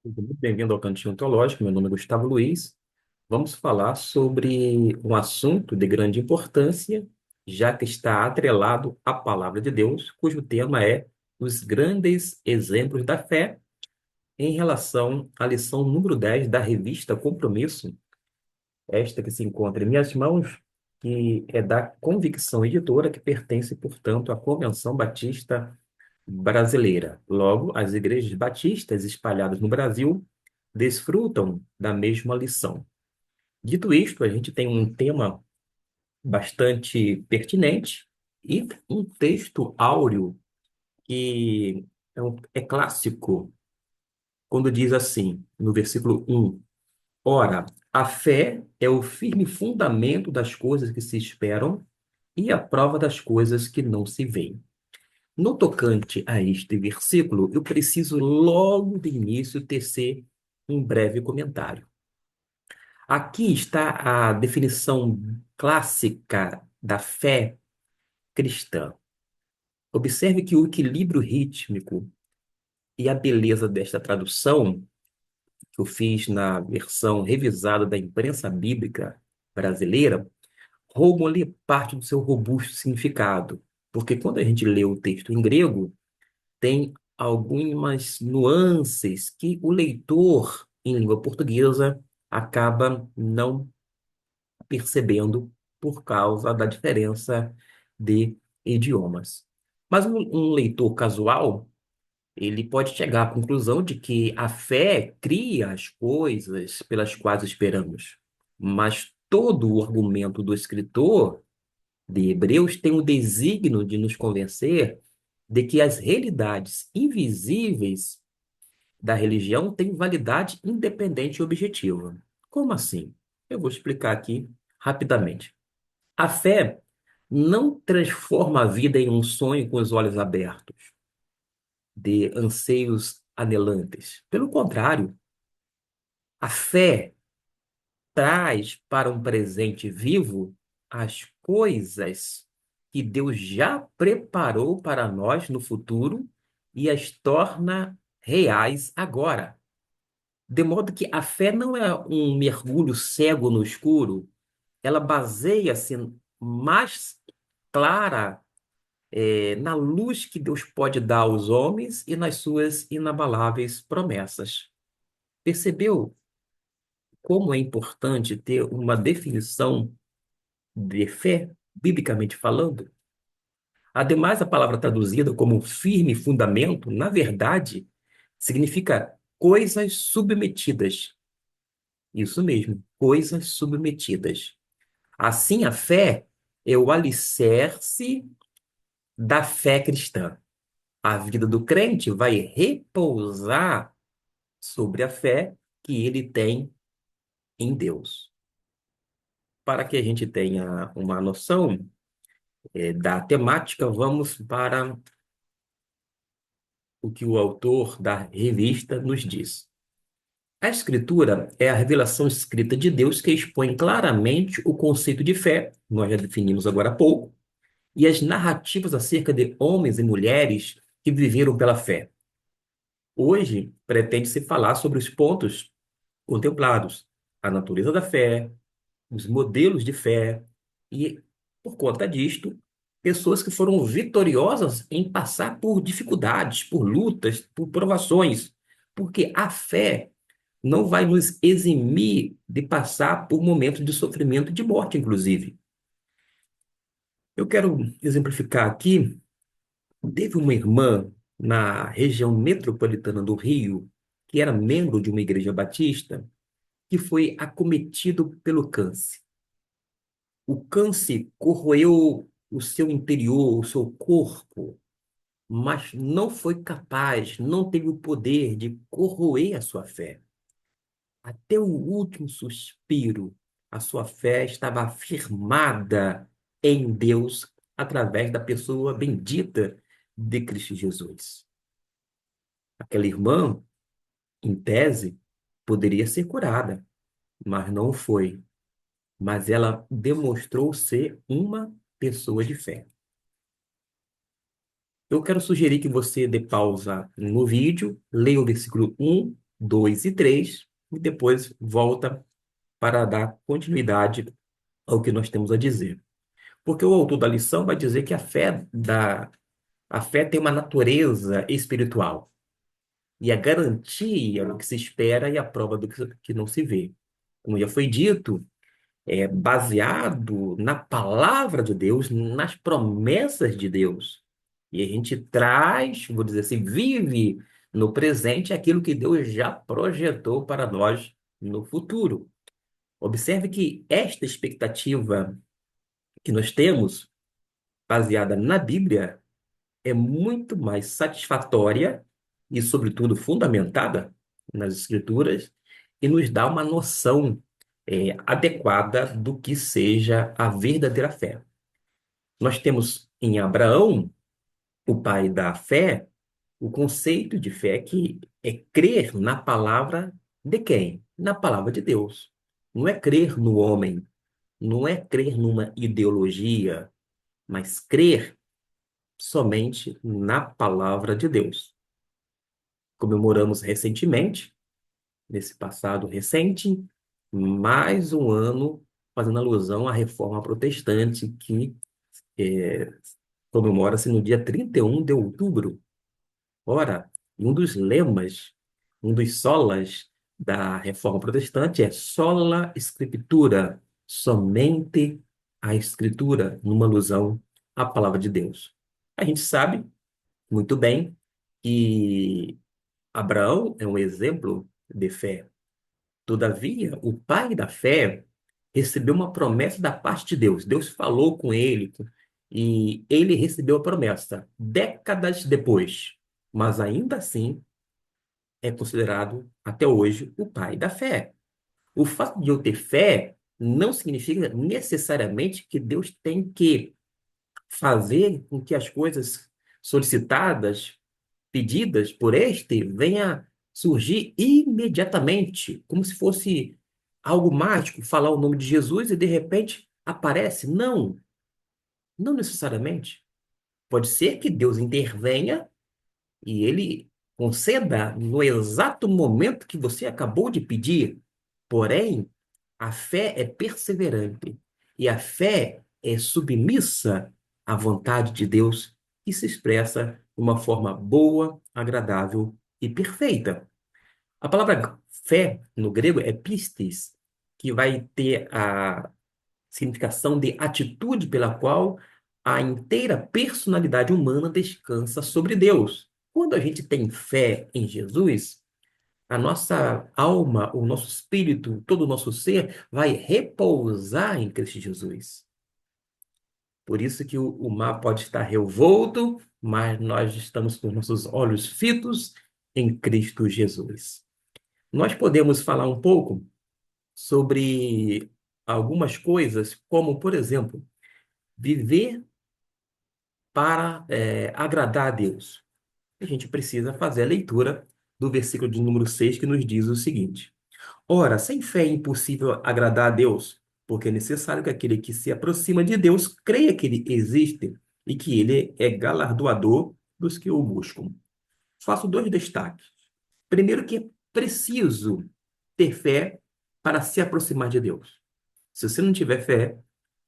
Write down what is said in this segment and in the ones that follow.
Muito bem-vindo ao Cantinho Teológico. Meu nome é Gustavo Luiz. Vamos falar sobre um assunto de grande importância, já que está atrelado à palavra de Deus, cujo tema é os grandes exemplos da fé, em relação à lição número 10 da revista Compromisso, esta que se encontra em minhas mãos, que é da Convicção Editora, que pertence, portanto, à Convenção Batista Brasileira. Logo, as igrejas batistas espalhadas no Brasil desfrutam da mesma lição. Dito isto, a gente tem um tema bastante pertinente e um texto áureo que é clássico, quando diz assim, no versículo 1: Ora, a fé é o firme fundamento das coisas que se esperam e a prova das coisas que não se veem. No tocante a este versículo, eu preciso logo de início tecer um breve comentário. Aqui está a definição clássica da fé cristã. Observe que o equilíbrio rítmico e a beleza desta tradução, que eu fiz na versão revisada da imprensa bíblica brasileira, roubam ali parte do seu robusto significado. Porque quando a gente lê o texto em grego, tem algumas nuances que o leitor em língua portuguesa acaba não percebendo por causa da diferença de idiomas. Mas um leitor casual, ele pode chegar à conclusão de que a fé cria as coisas pelas quais esperamos. Mas todo o argumento do escritor de Hebreus tem o desígnio de nos convencer de que as realidades invisíveis da religião têm validade independente e objetiva. Como assim? Eu vou explicar aqui rapidamente. A fé não transforma a vida em um sonho com os olhos abertos, de anseios anelantes. Pelo contrário, a fé traz para um presente vivo as coisas que Deus já preparou para nós no futuro e as torna reais agora. De modo que a fé não é um mergulho cego no escuro, ela baseia-se mais clara, na luz que Deus pode dar aos homens e nas suas inabaláveis promessas. Percebeu como é importante ter uma definição de fé, biblicamente falando? Ademais, a palavra traduzida como firme fundamento, na verdade, significa coisas submetidas. Isso mesmo, coisas submetidas. Assim, a fé é o alicerce da fé cristã. A vida do crente vai repousar sobre a fé que ele tem em Deus. Para que a gente tenha uma noção, da temática, vamos para o que o autor da revista nos diz. A Escritura é a revelação escrita de Deus que expõe claramente o conceito de fé, nós já definimos agora há pouco, e as narrativas acerca de homens e mulheres que viveram pela fé. Hoje, pretende-se falar sobre os pontos contemplados, a natureza da fé, os modelos de fé e, por conta disto, pessoas que foram vitoriosas em passar por dificuldades, por lutas, por provações, porque a fé não vai nos eximir de passar por momentos de sofrimento e de morte, inclusive. Eu quero exemplificar aqui. Teve uma irmã na região metropolitana do Rio, que era membro de uma igreja batista, que foi acometido pelo câncer. O câncer corroeu o seu interior, o seu corpo, mas não foi capaz, não teve o poder de corroer a sua fé. Até o último suspiro, a sua fé estava firmada em Deus através da pessoa bendita de Cristo Jesus. Aquela irmã, em tese, poderia ser curada, mas não foi. Mas ela demonstrou ser uma pessoa de fé. Eu quero sugerir que você dê pausa no vídeo, leia o versículo 1, 2 e 3, e depois volta para dar continuidade ao que nós temos a dizer. Porque o autor da lição vai dizer que a fé tem uma natureza espiritual e a garantia do que se espera e a prova do que não se vê. Como já foi dito, é baseado na palavra de Deus, nas promessas de Deus. E a gente traz, vou dizer assim, vive no presente aquilo que Deus já projetou para nós no futuro. Observe que esta expectativa que nós temos, baseada na Bíblia, é muito mais satisfatória e, sobretudo, fundamentada nas Escrituras e nos dá uma noção adequada do que seja a verdadeira fé. Nós temos em Abraão, o pai da fé, o conceito de fé que é crer na palavra de quem? Na palavra de Deus. Não é crer no homem, não é crer numa ideologia, mas crer somente na palavra de Deus. Comemoramos recentemente, nesse passado recente, mais um ano fazendo alusão à reforma protestante que eh, comemora-se no dia 31 de outubro. Ora, um dos lemas, um dos solas da reforma protestante é sola scriptura, somente a escritura, numa alusão à palavra de Deus. A gente sabe muito bem que Abraão é um exemplo de fé. Todavia, o pai da fé recebeu uma promessa da parte de Deus. Deus falou com ele e ele recebeu a promessa décadas depois. Mas ainda assim é considerado até hoje o pai da fé. O fato de eu ter fé não significa necessariamente que Deus tem que fazer com que as coisas solicitadas, pedidas por este, venha surgir imediatamente, como se fosse algo mágico, falar o nome de Jesus e de repente aparece. Não, não necessariamente. Pode ser que Deus intervenha e ele conceda no exato momento que você acabou de pedir. Porém, a fé é perseverante e a fé é submissa à vontade de Deus e se expressa de uma forma boa, agradável e perfeita. A palavra fé no grego é pistis, que vai ter a significação de atitude pela qual a inteira personalidade humana descansa sobre Deus. Quando a gente tem fé em Jesus, a nossa alma, o nosso espírito, todo o nosso ser vai repousar em Cristo Jesus. Por isso que o mar pode estar revolto, mas nós estamos com nossos olhos fitos em Cristo Jesus. Nós podemos falar um pouco sobre algumas coisas, como, por exemplo, viver para agradar a Deus. A gente precisa fazer a leitura do versículo de número 6 que nos diz o seguinte: Ora, sem fé é impossível agradar a Deus, porque é necessário que aquele que se aproxima de Deus creia que ele existe e que ele é galardoador dos que o buscam. Faço dois destaques. Primeiro, que é preciso ter fé para se aproximar de Deus. Se você não tiver fé,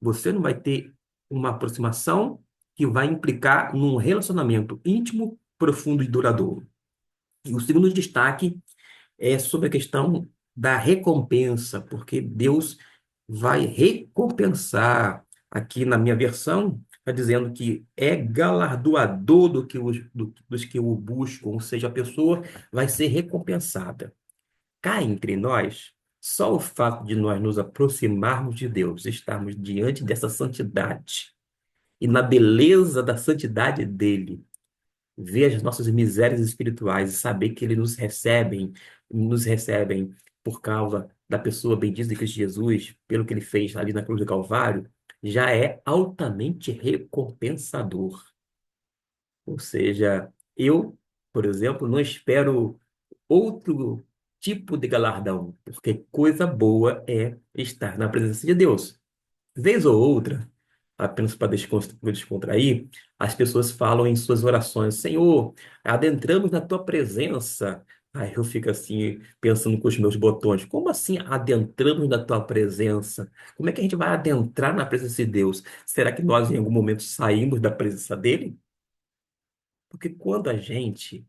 você não vai ter uma aproximação que vai implicar num relacionamento íntimo, profundo e duradouro. E o segundo destaque é sobre a questão da recompensa, porque Deus vai recompensar. Aqui na minha versão, está dizendo que é galardoador dos que o buscam, ou seja, a pessoa vai ser recompensada. Cá entre nós, só o fato de nós nos aproximarmos de Deus, estarmos diante dessa santidade e na beleza da santidade dele, ver as nossas misérias espirituais e saber que ele nos recebem por causa da pessoa bendita de Cristo Jesus, pelo que ele fez ali na cruz do Calvário, já é altamente recompensador. Ou seja, eu, por exemplo, não espero outro tipo de galardão, porque coisa boa é estar na presença de Deus. Vez ou outra, apenas para descontrair, as pessoas falam em suas orações: Senhor, adentramos na tua presença Aí eu fico assim, pensando com os meus botões, como assim adentramos na tua presença? Como é que a gente vai adentrar na presença de Deus? Será que nós em algum momento saímos da presença dele? Porque quando a gente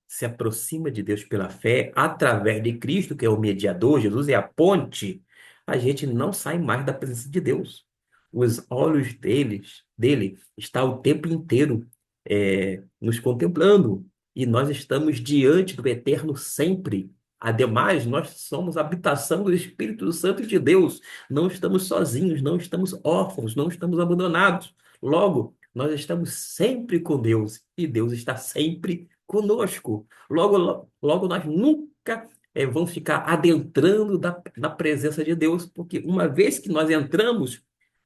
se aproxima de Deus pela fé, através de Cristo, que é o mediador, Jesus é a ponte, a gente não sai mais da presença de Deus. Os olhos dele estão o tempo inteiro nos contemplando, e nós estamos diante do Eterno sempre. Ademais, nós somos a habitação do Espírito Santo de Deus. Não estamos sozinhos, não estamos órfãos, não estamos abandonados. Logo, nós estamos sempre com Deus e Deus está sempre conosco. Logo nós nunca vamos ficar adentrando na presença de Deus, porque uma vez que nós entramos,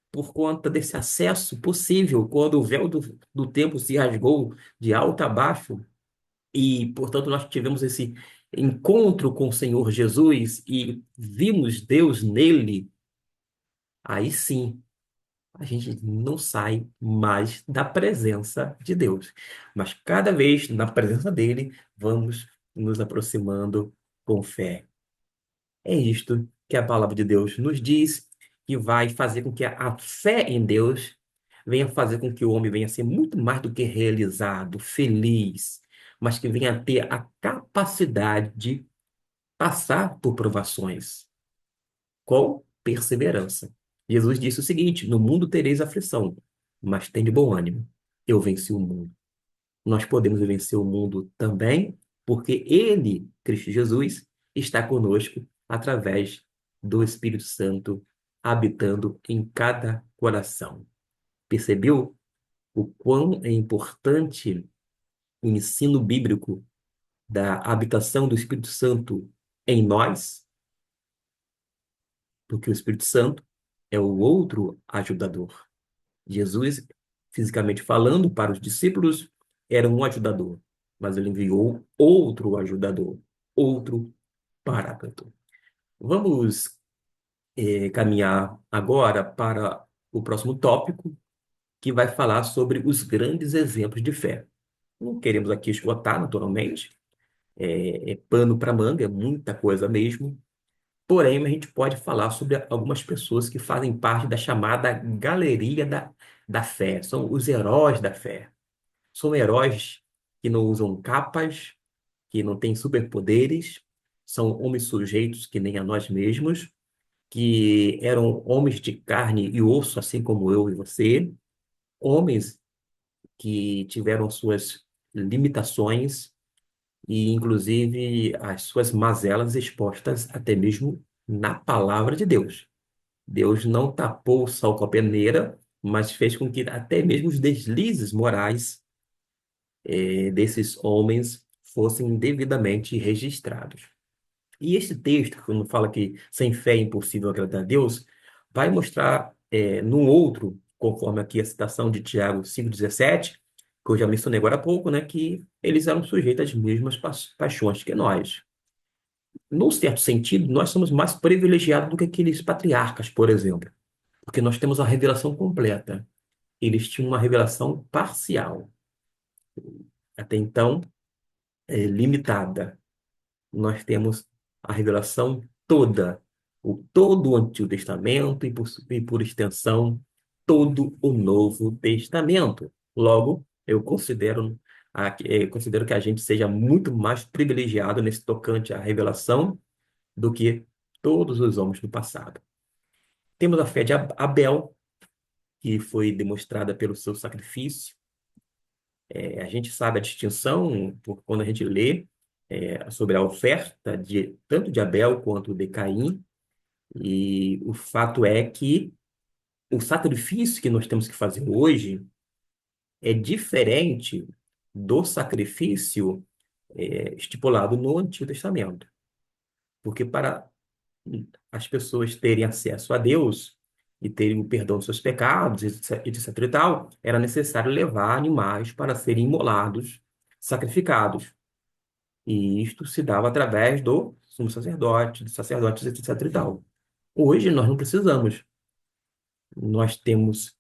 por conta desse acesso possível, quando o véu do templo se rasgou de alto a baixo, e, portanto, nós tivemos esse encontro com o Senhor Jesus e vimos Deus nele, aí sim a gente não sai mais da presença de Deus. Mas cada vez na presença dele, vamos nos aproximando com fé. É isto que a palavra de Deus nos diz, que vai fazer com que a fé em Deus venha fazer com que o homem venha a ser muito mais do que realizado, feliz, mas que venha a ter a capacidade de passar por provações com perseverança. Jesus disse o seguinte: no mundo tereis aflição, mas tende bom ânimo. Eu venci o mundo. Nós podemos vencer o mundo também, porque Ele, Cristo Jesus, está conosco através do Espírito Santo habitando em cada coração. Percebeu o quão é importante o ensino bíblico da habitação do Espírito Santo em nós? Porque o Espírito Santo é o outro ajudador. Jesus, fisicamente falando, para os discípulos, era um ajudador, mas ele enviou outro ajudador, outro Paráclito. Vamos caminhar agora para o próximo tópico, que vai falar sobre os grandes exemplos de fé. Não queremos aqui esgotar, naturalmente, é pano para manga, é muita coisa mesmo. Porém, a gente pode falar sobre algumas pessoas que fazem parte da chamada galeria da fé. São os heróis da fé. São heróis que não usam capas, que não têm superpoderes, são homens sujeitos que nem a nós mesmos, que eram homens de carne e osso, assim como eu e você, homens que tiveram suas limitações e, inclusive, as suas mazelas expostas até mesmo na palavra de Deus. Deus não tapou o sol com a peneira, mas fez com que até mesmo os deslizes morais desses homens fossem devidamente registrados. E esse texto, quando fala que sem fé é impossível agradar a Deus, vai mostrar num outro, conforme aqui a citação de Tiago 5,17, que eu já mencionei agora há pouco, né, que eles eram sujeitos às mesmas paixões que nós. Num certo sentido, nós somos mais privilegiados do que aqueles patriarcas, por exemplo, porque nós temos a revelação completa. Eles tinham uma revelação parcial, até então limitada. Nós temos a revelação toda, todo o Antigo Testamento e por extensão, todo o Novo Testamento. Logo, eu considero que a gente seja muito mais privilegiado nesse tocante à revelação do que todos os homens do passado. Temos a fé de Abel, que foi demonstrada pelo seu sacrifício. A gente sabe a distinção quando a gente lê sobre a oferta tanto de Abel quanto de Caim, e o fato é que o sacrifício que nós temos que fazer hoje é diferente do sacrifício estipulado no Antigo Testamento. Porque para as pessoas terem acesso a Deus e terem o perdão dos seus pecados, etc e tal, era necessário levar animais para serem imolados, sacrificados. E isto se dava através do sumo sacerdote, dos sacerdotes, etc e tal. Hoje nós não precisamos. Nós temos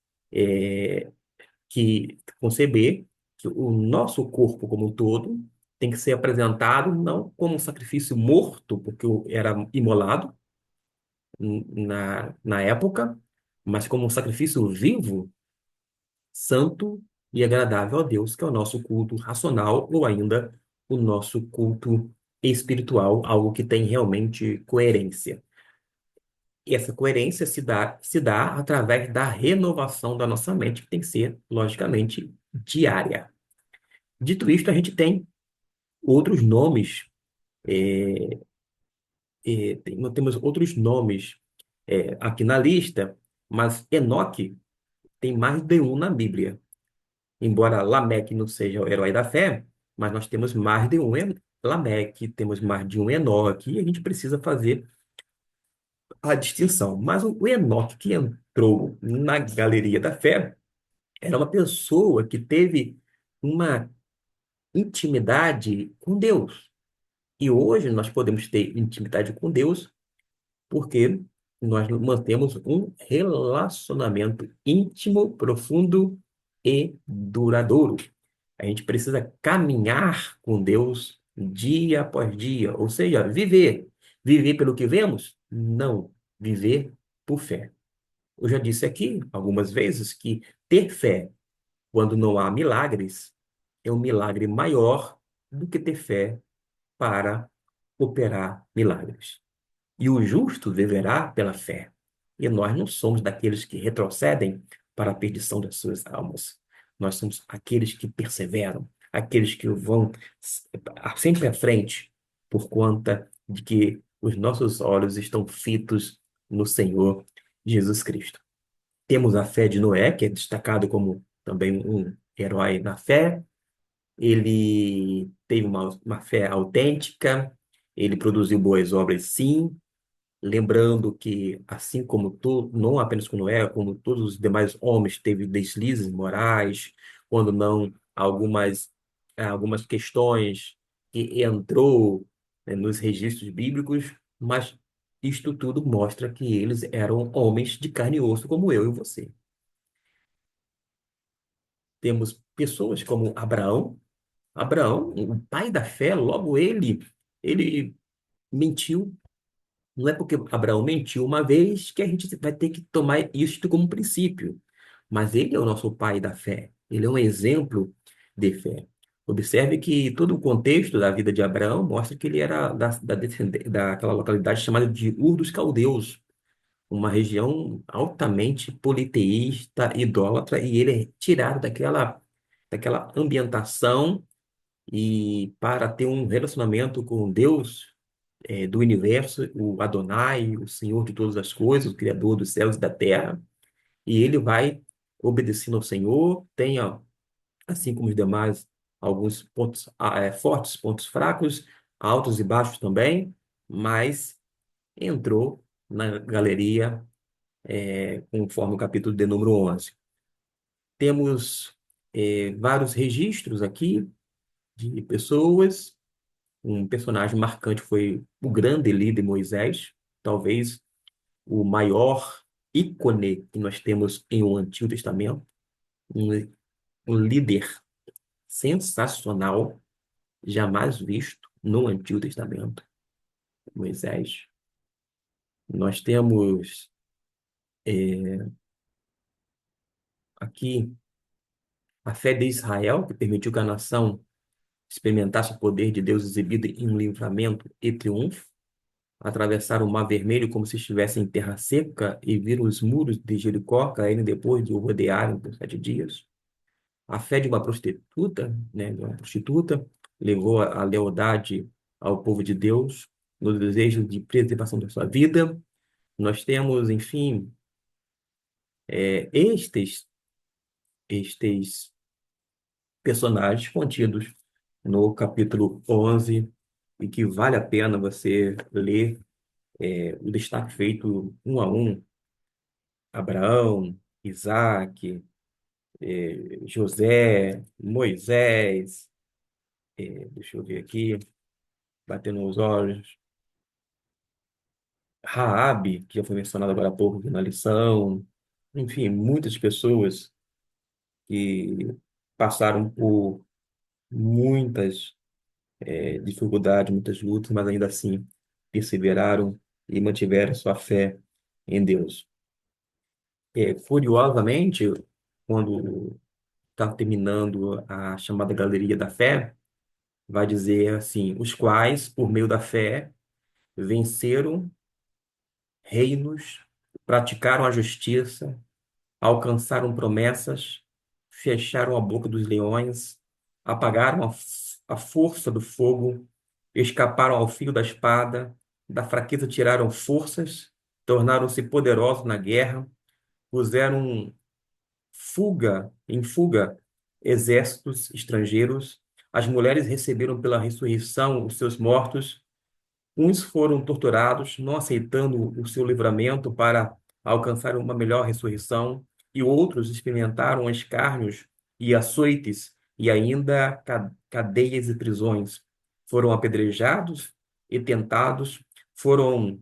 que conceber que o nosso corpo como um todo tem que ser apresentado não como um sacrifício morto, porque era imolado na época, mas como um sacrifício vivo, santo e agradável a Deus, que é o nosso culto racional ou ainda o nosso culto espiritual, algo que tem realmente coerência. E essa coerência se dá através da renovação da nossa mente, que tem que ser, logicamente, diária. Dito isto, a gente tem outros nomes, temos outros nomes aqui na lista, mas Enoque tem mais de um na Bíblia. Embora Lameque não seja o herói da fé, mas nós temos mais de um Lameque, temos mais de um Enoque, e a gente precisa fazer a distinção. Mas o Enoque que entrou na galeria da fé era uma pessoa que teve uma intimidade com Deus. E hoje nós podemos ter intimidade com Deus porque nós mantemos um relacionamento íntimo, profundo e duradouro. A gente precisa caminhar com Deus dia após dia, ou seja, viver. Viver pelo que vemos? Não. Viver por fé. Eu já disse aqui algumas vezes que ter fé quando não há milagres é um milagre maior do que ter fé para operar milagres. E o justo viverá pela fé. E nós não somos daqueles que retrocedem para a perdição das suas almas. Nós somos aqueles que perseveram, aqueles que vão sempre à frente, por conta de que os nossos olhos estão fitos no Senhor Jesus Cristo. Temos a fé de Noé, que é destacado como também um herói na fé. Ele teve uma fé autêntica, ele produziu boas obras, sim, lembrando que, assim como tu, não apenas com Noé, como todos os demais homens, teve deslizes morais, quando não algumas questões que entrou, né, nos registros bíblicos, mas isto tudo mostra que eles eram homens de carne e osso, como eu e você. Temos pessoas como Abraão. Abraão, o pai da fé, logo ele mentiu. Não é porque Abraão mentiu uma vez que a gente vai ter que tomar isto como princípio. Mas ele é o nosso pai da fé. Ele é um exemplo de fé. Observe que todo o contexto da vida de Abraão mostra que ele era daquela localidade chamada de Ur dos Caldeus, uma região altamente politeísta, idólatra, e ele é tirado daquela ambientação e para ter um relacionamento com Deus do universo, o Adonai, o Senhor de todas as coisas, o Criador dos céus e da terra, e ele vai obedecendo ao Senhor, tem, ó, assim como os demais, alguns pontos fortes, pontos fracos, altos e baixos também, mas entrou na galeria, conforme o capítulo de número 11. Temos vários registros aqui de pessoas. Um personagem marcante foi o grande líder Moisés, talvez o maior ícone que nós temos em o Antigo Testamento, um, um líder sensacional, jamais visto no Antigo Testamento, Moisés. Nós temos aqui a fé de Israel, que permitiu que a nação experimentasse o poder de Deus exibido em um livramento e triunfo. Atravessaram o Mar Vermelho como se estivessem em terra seca e viram os muros de Jericó caírem depois de o rodearem por 7 dias. A fé de uma prostituta, né, de uma prostituta, levou a lealdade ao povo de Deus no desejo de preservação da sua vida. Nós temos, enfim, estes personagens contidos no capítulo 11 e que vale a pena você ler o destaque feito um a um. Abraão, Isaac, José, Moisés, deixa eu ver aqui, batendo os olhos, Raabe, que já foi mencionado agora há pouco aqui na lição, enfim, muitas pessoas que passaram por muitas, dificuldade, muitas lutas, mas ainda assim perseveraram e mantiveram sua fé em Deus. Curiosamente, quando está terminando a chamada Galeria da Fé, vai dizer assim: os quais, por meio da fé, venceram reinos, praticaram a justiça, alcançaram promessas, fecharam a boca dos leões, apagaram a força do fogo, escaparam ao fio da espada, da fraqueza tiraram forças, tornaram-se poderosos na guerra, puseram em fuga exércitos estrangeiros, as mulheres receberam pela ressurreição os seus mortos. Uns foram torturados, não aceitando o seu livramento para alcançar uma melhor ressurreição, e outros experimentaram escárnios e açoites e ainda cadeias e prisões. Foram apedrejados e tentados, foram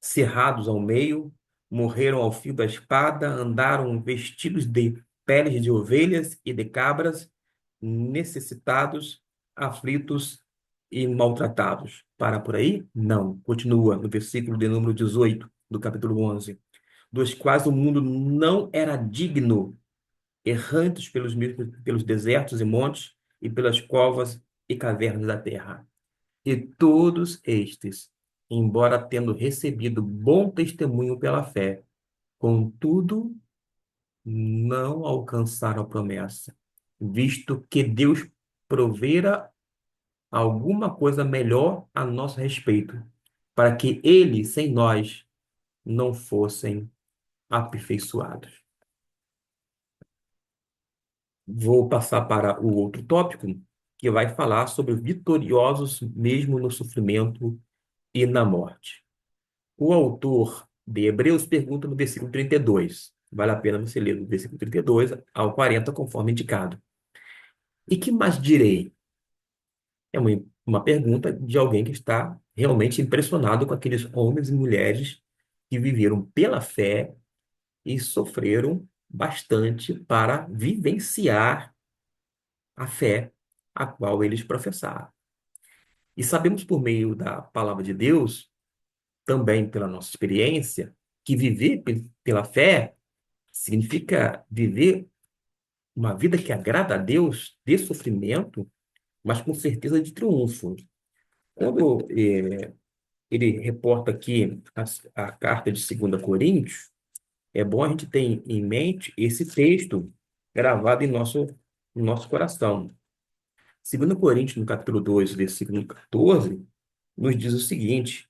cerrados ao meio, morreram ao fio da espada, andaram vestidos de peles de ovelhas e de cabras, necessitados, aflitos e maltratados. Para por aí? Não. Continua no versículo de número 18 do capítulo 11. Dos quais o mundo não era digno, errantes pelos desertos e montes e pelas covas e cavernas da terra. E todos estes, embora tendo recebido bom testemunho pela fé, contudo, não alcançaram a promessa, visto que Deus provera alguma coisa melhor a nosso respeito, para que ele, sem nós, não fossem aperfeiçoados. Vou passar para o outro tópico, que vai falar sobre vitoriosos mesmo no sofrimento e na morte. O autor de Hebreus pergunta no versículo 32. Vale a pena você ler do versículo 32 ao 40, conforme indicado. E que mais direi? É uma pergunta de alguém que está realmente impressionado com aqueles homens e mulheres que viveram pela fé e sofreram bastante para vivenciar a fé a qual eles professaram. E sabemos por meio da palavra de Deus, também pela nossa experiência, que viver pela fé significa viver uma vida que agrada a Deus, de sofrimento, mas com certeza de triunfo. Quando ele reporta aqui a carta de 2 Coríntios, é bom a gente ter em mente esse texto gravado no nosso coração. 2 Coríntios, no capítulo 2, versículo 14, nos diz o seguinte: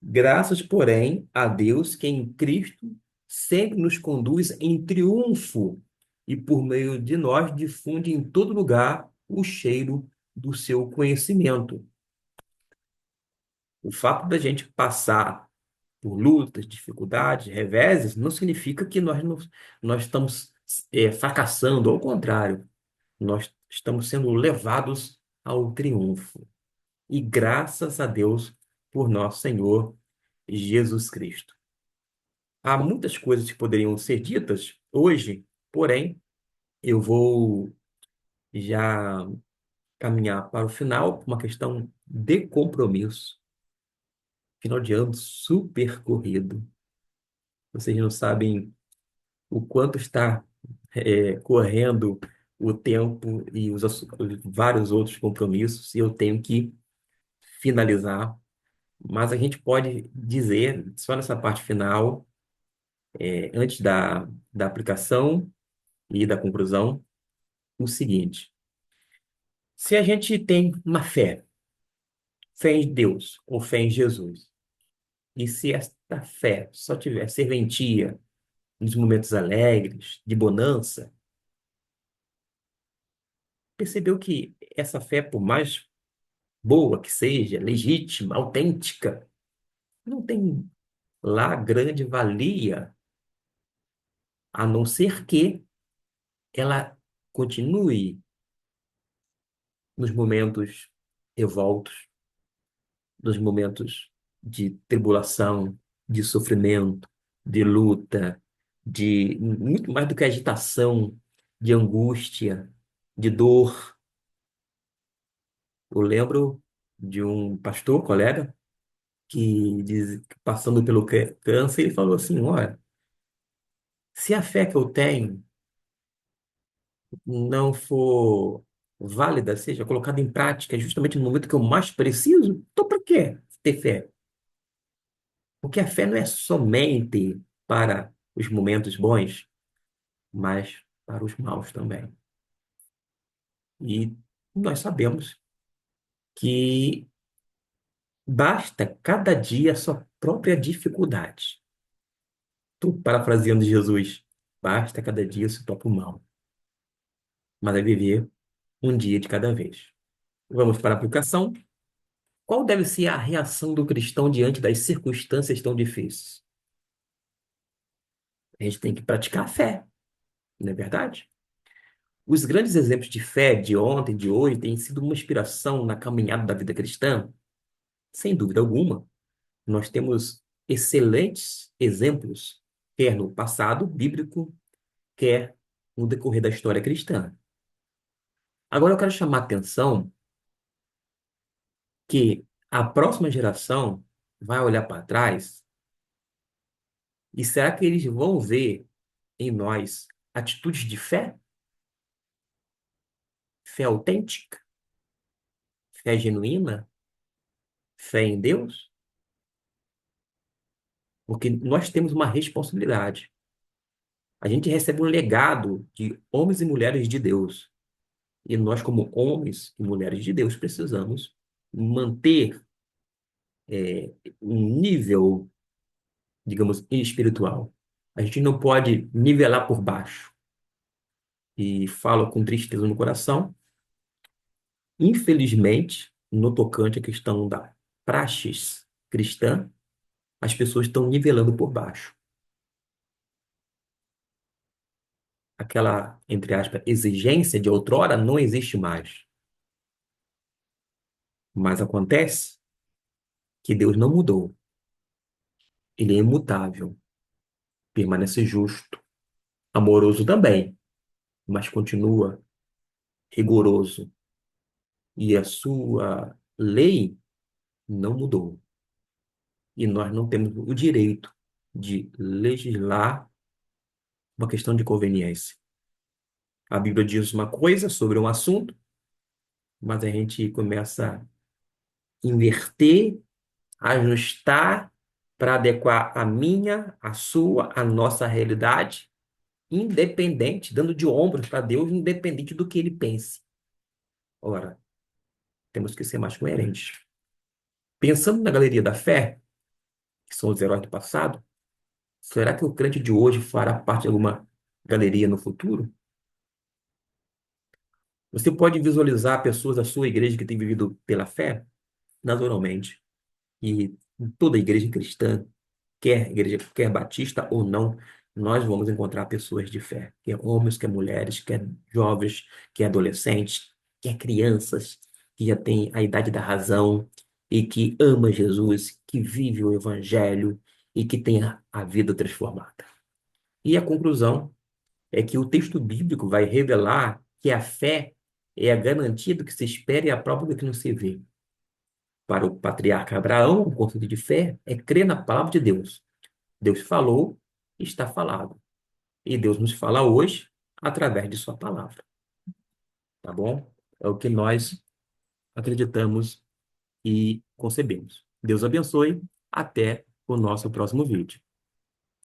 graças, porém, a Deus que em Cristo sempre nos conduz em triunfo e por meio de nós difunde em todo lugar o cheiro do seu conhecimento. O fato da gente passar por lutas, dificuldades, reveses, não significa que nós estamos fracassando, ao contrário, nós estamos sendo levados ao triunfo. E graças a Deus por nosso Senhor Jesus Cristo. Há muitas coisas que poderiam ser ditas hoje, porém, eu vou já caminhar para o final, uma questão de compromisso. Final de ano super corrido. Vocês não sabem o quanto está correndo o tempo e vários outros compromissos, e eu tenho que finalizar. Mas a gente pode dizer, só nessa parte final, antes da aplicação e da conclusão, o seguinte: se a gente tem uma fé, fé em Deus ou fé em Jesus, e se esta fé só tiver serventia nos momentos alegres, de bonança, percebeu que essa fé, por mais boa que seja, legítima, autêntica, não tem lá grande valia, a não ser que ela continue nos momentos revoltos, nos momentos de tribulação, de sofrimento, de luta, de muito mais do que agitação, de angústia, de dor. Eu lembro de um pastor, colega, que passando pelo câncer, ele falou assim: olha, se a fé que eu tenho não for válida, seja colocada em prática justamente no momento que eu mais preciso, então para quê ter fé? Porque a fé não é somente para os momentos bons, mas para os maus também. E nós sabemos que basta cada dia a sua própria dificuldade. Estou parafraseando Jesus. Basta cada dia o seu próprio mal. Mas é viver um dia de cada vez. Vamos para a aplicação. Qual deve ser a reação do cristão diante das circunstâncias tão difíceis? A gente tem que praticar a fé, não é verdade? Os grandes exemplos de fé de ontem, de hoje, têm sido uma inspiração na caminhada da vida cristã, sem dúvida alguma. Nós temos excelentes exemplos, quer no passado bíblico, quer no decorrer da história cristã. Agora eu quero chamar a atenção que a próxima geração vai olhar para trás e será que eles vão ver em nós atitudes de fé? Fé autêntica? Fé genuína? Fé em Deus? Porque nós temos uma responsabilidade. A gente recebe um legado de homens e mulheres de Deus. E nós, como homens e mulheres de Deus, precisamos manter um nível, digamos, espiritual. A gente não pode nivelar por baixo. E falo com tristeza no coração. Infelizmente, no tocante à questão da praxis cristã, as pessoas estão nivelando por baixo. Aquela, entre aspas, exigência de outrora não existe mais. Mas acontece que Deus não mudou. Ele é imutável, permanece justo, amoroso também, mas continua rigoroso. E a sua lei não mudou. E nós não temos o direito de legislar uma questão de conveniência. A Bíblia diz uma coisa sobre um assunto, mas a gente começa a inverter, ajustar para adequar a minha, a sua, a nossa realidade, independente, dando de ombros para Deus, independente do que ele pense. Ora, temos que ser mais coerentes. Pensando na galeria da fé, que são os heróis do passado, será que o crente de hoje fará parte de alguma galeria no futuro? Você pode visualizar pessoas da sua igreja que têm vivido pela fé? Naturalmente. E em toda igreja cristã, quer igreja, quer batista ou não, nós vamos encontrar pessoas de fé, quer homens, quer mulheres, quer jovens, quer adolescentes, quer crianças que já têm a idade da razão e que ama Jesus, que vive o evangelho e que tem a vida transformada. E a conclusão é que o texto bíblico vai revelar que a fé é a garantia do que se espera e a prova do que não se vê. Para o patriarca Abraão, o conceito de fé é crer na palavra de Deus. Deus falou, está falado. E Deus nos fala hoje através de sua palavra, tá bom? É o que nós acreditamos e concebemos. Deus abençoe. Até o nosso próximo vídeo.